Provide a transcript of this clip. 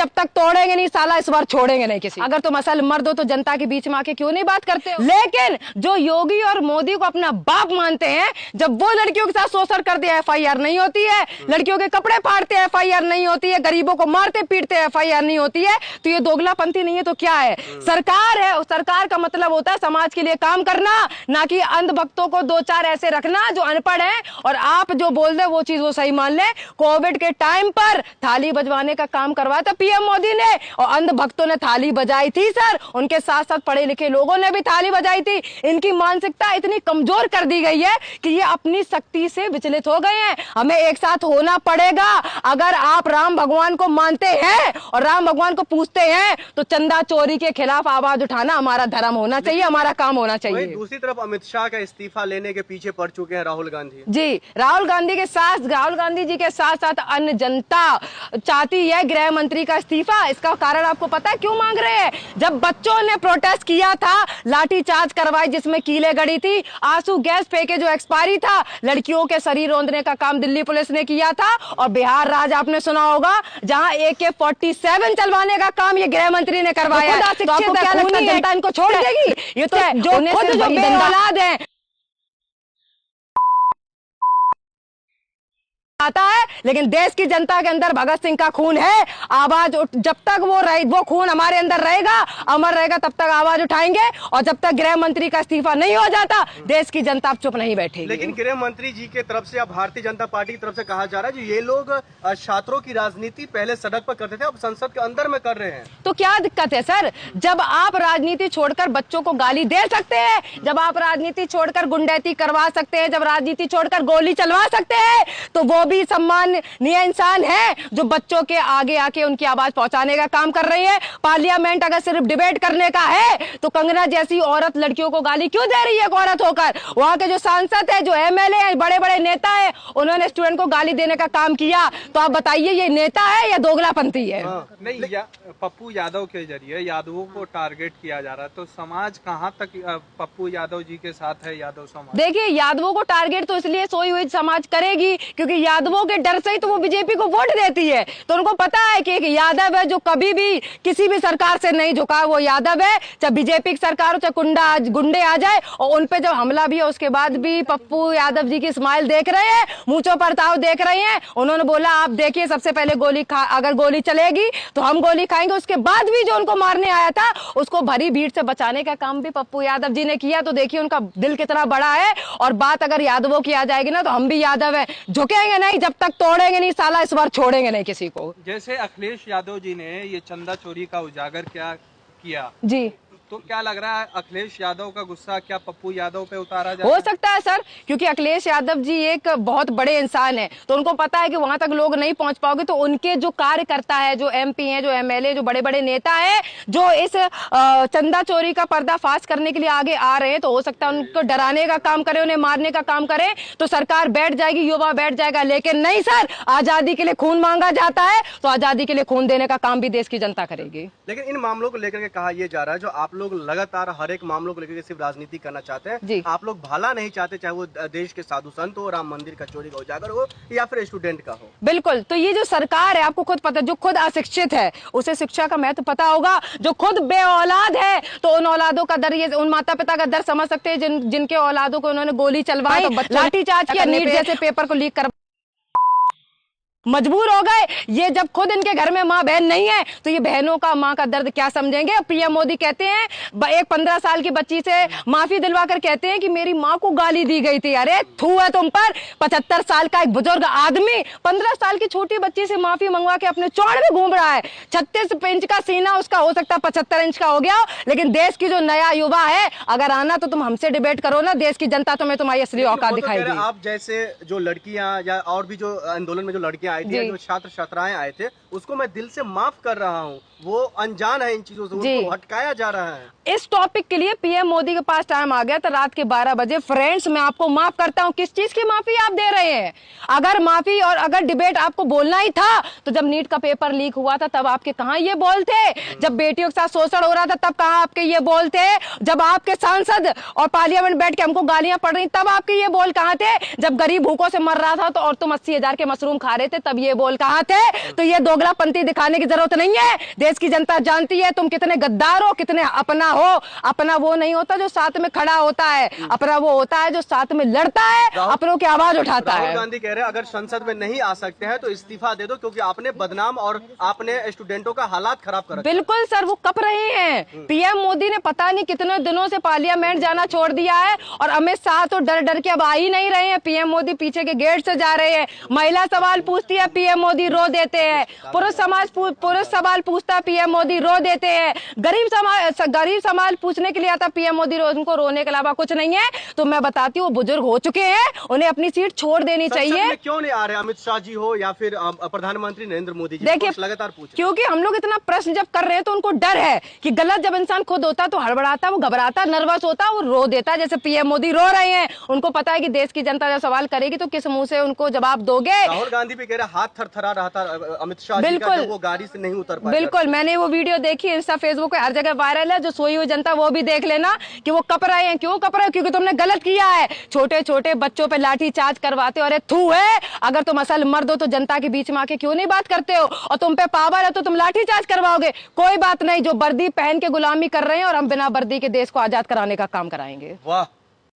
जब तक तोड़ेंगे नहीं साला इस बार छोड़ेंगे नहीं किसी। अगर तुम असल मर्द हो तो जनता के बीच में आके क्यों नहीं बात करते हो? लेकिन जो योगी और मोदी को अपना बाप मानते हैं, जब वो लड़कियों के साथ शोषण करते हैं FIR नहीं होती है, लड़कियों के कपड़े फाड़ते हैं FIR नहीं होती है, गरीबों को मारते पीटते हैं FIR नहीं होती है, तो ये दोगलापंथी नहीं है तो क्या है? सरकार है, सरकार का मतलब होता है समाज के लिए काम करना, ना कि अंधभक्तों को दो चार ऐसे रखना जो अनपढ़ हैं और आप जो बोल रहे वो चीज वो सही मान ले। कोविड के टाइम पर थाली बजवाने का काम करवाया था PM मोदी ने और अंधभक्तों ने थाली बजाई थी सर, उनके साथ साथ पढ़े लिखे लोगों ने भी थाली बजाई थी। इनकी मानसिकता इतनी कमजोर कर दी गई है कि ये अपनी शक्ति से विचलित हो गए हैं। हमें एक साथ होना पड़ेगा। अगर आप राम भगवान को मानते हैं और राम भगवान को पूछते हैं तो चंदा चोरी के खिलाफ आवाज उठाना हमारा धर्म होना चाहिए, हमारा काम होना चाहिए। दूसरी तरफ अमित शाह का इस्तीफा लेने के पीछे पड़ चुके हैं राहुल गांधी जी। राहुल गांधी जी के साथ साथ अन्य जनता चाहती है गृह मंत्री का इस्तीफा। इसका कारण आपको पता है क्यों मांग रहे हैं? जब बच्चों ने प्रोटेस्ट किया था, लाठीचार्ज करवाई जिसमें कीलें गड़ी थी, आंसू गैस फेंके जो एक्सपायरी था, लड़कियों के शरीर रौंदने का काम दिल्ली पुलिस ने किया था, और बिहार राज्य आपने सुना होगा जहां AK-47 चलवाने का काम ये गृह मंत्री ने करवाया। तो आपको क्या लगता है जनता इनको छोड़ देगी? ये तो जो खुद जो बेऔलाद है आता है, लेकिन देश की जनता के अंदर भगत सिंह का खून है। आवाज जब तक वो खून हमारे अंदर रहेगा, अमर रहेगा, तब तक आवाज उठाएंगे। और जब तक गृह मंत्री का इस्तीफा नहीं हो जाता देश की जनता चुप नहीं बैठेगी। लेकिन गृह मंत्री जी के तरफ से या भारतीय जनता पार्टी की तरफ से कहा जा रहा है कि ये लोग छात्रों की राजनीति पहले सड़क पर करते थे, अब संसद के अंदर में कर रहे हैं। तो क्या दिक्कत है सर? जब आप राजनीति छोड़कर बच्चों को गाली दे सकते हैं, जब आप राजनीति छोड़कर गुंडैती करवा सकते हैं, जब राजनीति छोड़कर गोली चलवा सकते हैं, तो वो भी सम्माननीय इंसान है जो बच्चों के आगे आके उनकी आवाज पहुंचाने का काम कर रही है। पार्लियामेंट अगर सिर्फ डिबेट करने का है तो कंगना जैसी औरत लड़कियों को गाली क्यों दे रही है औरत होकर? वहां के जो सांसद है, जो MLA है, बड़े बड़े नेता है, उन्होंने स्टूडेंट को गाली देने का काम किया। तो आप बताइए ये नेता है या दोगलापंथी है? नहीं, पप्पू यादव के जरिए यादवों को टारगेट किया जा रहा है, तो समाज कहाँ तक पप्पू यादव जी के साथ है? यादव समाज देखिए, यादवों को टारगेट तो इसलिए सोई हुई समाज करेगी क्योंकि यादवों के डर से ही तो वो बीजेपी को वोट देती है। तो उनको पता है कि एक यादव है जो कभी भी किसी भी सरकार से नहीं झुका, वो यादव है। चाहे बीजेपी की सरकार हो, चाहे गुंडे आ जाए, और उनपे जब हमला भी है उसके बाद भी पप्पू यादव जी की स्माइल देख रहे हैं, मूंछों पर ताव देख रहे हैं। उन्होंने बोला आप देखिए, सबसे पहले अगर गोली चलेगी तो हम गोली खाएंगे। उसके बाद भी जो उनको मारने आया था उसको भरी भीड़ से बचाने का काम भी पप्पू यादव जी ने किया। तो देखिए उनका दिल कितना बड़ा है। और बात अगर यादवों की आ जाएगी ना तो हम भी यादव है, झुकेंगे नहीं, जब तक तोड़ेंगे नहीं साला इस बार छोड़ेंगे नहीं किसी को। जैसे अखिलेश यादव जी ने ये चंदा चोरी का उजागर किया जी, तो क्या लग रहा है अखिलेश यादव का गुस्सा क्या पप्पू यादव पे उतारा जाए? हो सकता है सर, क्योंकि अखिलेश यादव जी एक बहुत बड़े इंसान हैं, तो उनको पता है कि वहां तक लोग नहीं पहुंच पाओगे। तो उनके जो कार्यकर्ता है, जो MP हैं, जो MLA, जो बड़े बड़े नेता हैं, जो इस चंदा चोरी का पर्दाफाश करने के लिए आगे आ रहे हैं, तो हो सकता है उनको डराने का काम करे, उन्हें मारने का काम करे, तो सरकार बैठ जाएगी, युवा बैठ जाएगा। लेकिन नहीं सर, आजादी के लिए खून मांगा जाता है तो आजादी के लिए खून देने का काम भी देश की जनता करेगी। लेकिन इन मामलों को लेकर के कहा यह जा रहा है, जो आप लोग लगातार हर एक मामलों को लेकर सिर्फ राजनीति करना चाहते हैं, आप लोग भला नहीं चाहते, चाहे वो देश के साधु संत हो, राम मंदिर का चोरी का उजागर हो या फिर स्टूडेंट का हो। बिल्कुल। तो ये जो सरकार है, आपको खुद पता, जो खुद अशिक्षित है उसे शिक्षा का महत्व पता होगा। जो खुद बेऔलाद है तो उन औलादों का दर्द, उन माता पिता का दर्द समझ सकते हैं जिनके औलादों को उन्होंने गोली चलवाई, लाठीचार्ज किया, नीट जैसे पेपर को लीक कर मजबूर हो गए। ये जब खुद इनके घर में माँ बहन नहीं है तो ये बहनों का, माँ का दर्द क्या समझेंगे? PM मोदी कहते हैं, एक 15 साल की बच्ची से माफी दिलवा कर कहते हैं कि मेरी माँ को गाली दी गई थी। अरे थू है तुम पर। 75 साल का एक बुजुर्ग आदमी 15 साल की छोटी बच्ची से माफी मंगवा के अपने चौड़ में घूम रहा है। 36 इंच का सीना उसका, हो सकता है 75 इंच का हो गया हो। लेकिन देश की जो नया युवा है, अगर आना तो तुम हमसे डिबेट करो ना, देश की जनता तुम्हें तुम्हारी असली औकात दिखाएगी। आप जैसे जो लड़कियां या और भी जो आंदोलन में जो लड़कियां आई थी, जो छात्र छात्राएं आए थे, उसको मैं दिल से माफ कर रहा हूं। वो अनजान है इन चीजों से, उनको भटकाया जा रहा है। इस टॉपिक के लिए पीएम मोदी के पास टाइम आ गया था रात के 12 बजे। फ्रेंड्स, मैं आपको माफ करता हूं। किस चीज की माफी आप दे रहे हैं? अगर माफी और अगर डिबेट आपको बोलना ही था तो जब नीट का पेपर लीक हुआ था तब आपके कहां ये बोल थे? जब बेटियों के साथ शोषण हो रहा था तब कहां आपके ये बोल थे? जब आपके सांसद और पार्लियामेंट बैठ के हमको गालियां पड़ रही तब आपके ये बोल कहां थे? जब गरीब भूखों से मर रहा था तो और तुम 80,000 के मशरूम खा रहे थे तब ये बोल कहां थे? तो ये दोगलापंती दिखाने की जरूरत नहीं है। देश की जनता जानती है तुम कितने गद्दार हो, कितने अपना हो। अपना वो नहीं होता जो साथ में खड़ा होता है, अपना वो होता है जो साथ में लड़ता है, अपनों की आवाज उठाता है। राहुल गांधी कह रहे हैं अगर संसद में नहीं आ सकते हैं तो इस्तीफा दे दो, क्योंकि आपने बदनाम और आपने स्टूडेंटों का हालात खराब कर रखा है। बिल्कुल सर, वो कप रहे हैं। पीएम मोदी ने पता नहीं कितने दिनों से पार्लियामेंट जाना छोड़ दिया है और अमित शाह तो डर डर के अब आ ही नहीं रहे हैं। पीएम मोदी पीछे के गेट से जा रहे हैं। महिला सवाल पूछती है, पीएम मोदी रो देते हैं। पुरुष सवाल पूछता है, पीएम मोदी रो देते हैं। गरीब सवाल पूछने के लिए आता पीएम मोदी, उनको रोने के अलावा कुछ नहीं है। तो मैं बताती हूँ, वो बुजुर्ग हो चुके हैं, उन्हें अपनी सीट छोड़ देनी चाहिए। क्यों नहीं आ रहे अमित शाह जी हो या फिर प्रधानमंत्री नरेंद्र मोदी जी? देखिए, लगातार पूछ, क्योंकि हम लोग इतना प्रश्न जब कर रहे हैं तो उनको डर है कि गलत जब इंसान खुद होता तो हड़बड़ाता, वो घबराता, नर्वस होता, वो रो देता। जैसे पीएम मोदी रो रहे हैं, उनको पता है कि देश की जनता जब सवाल करेगी तो किस मुंह से उनको जवाब दोगे। राहुल गांधी भी कह रहे हाथ थरथरा रहा था अमित शाह जी का, जब वो गाड़ी से नहीं उतर पाए। बिल्कुल, मैंने वो वीडियो देखी, इंस्टा फेसबुक पे हर जगह वायरल है। जो सोई हुई जनता वो भी देख लेना कि वो कप रहे हैं। क्यों कप रहे हैं? क्योंकि तुमने गलत किया है। छोटे छोटे बच्चों पे लाठी चार्ज करवाते हो। अरे थू है, अगर तुम असल मर्द हो तो जनता के बीच में आके क्यों नहीं बात करते हो? और तुम पे पावर है तो तुम लाठी चार्ज करवाओगे। कोई बात नहीं, जो वर्दी पहन के गुलामी कर रहे हैं और हम बिना वर्दी के देश को आजाद कराने का काम कराएंगे। वाह।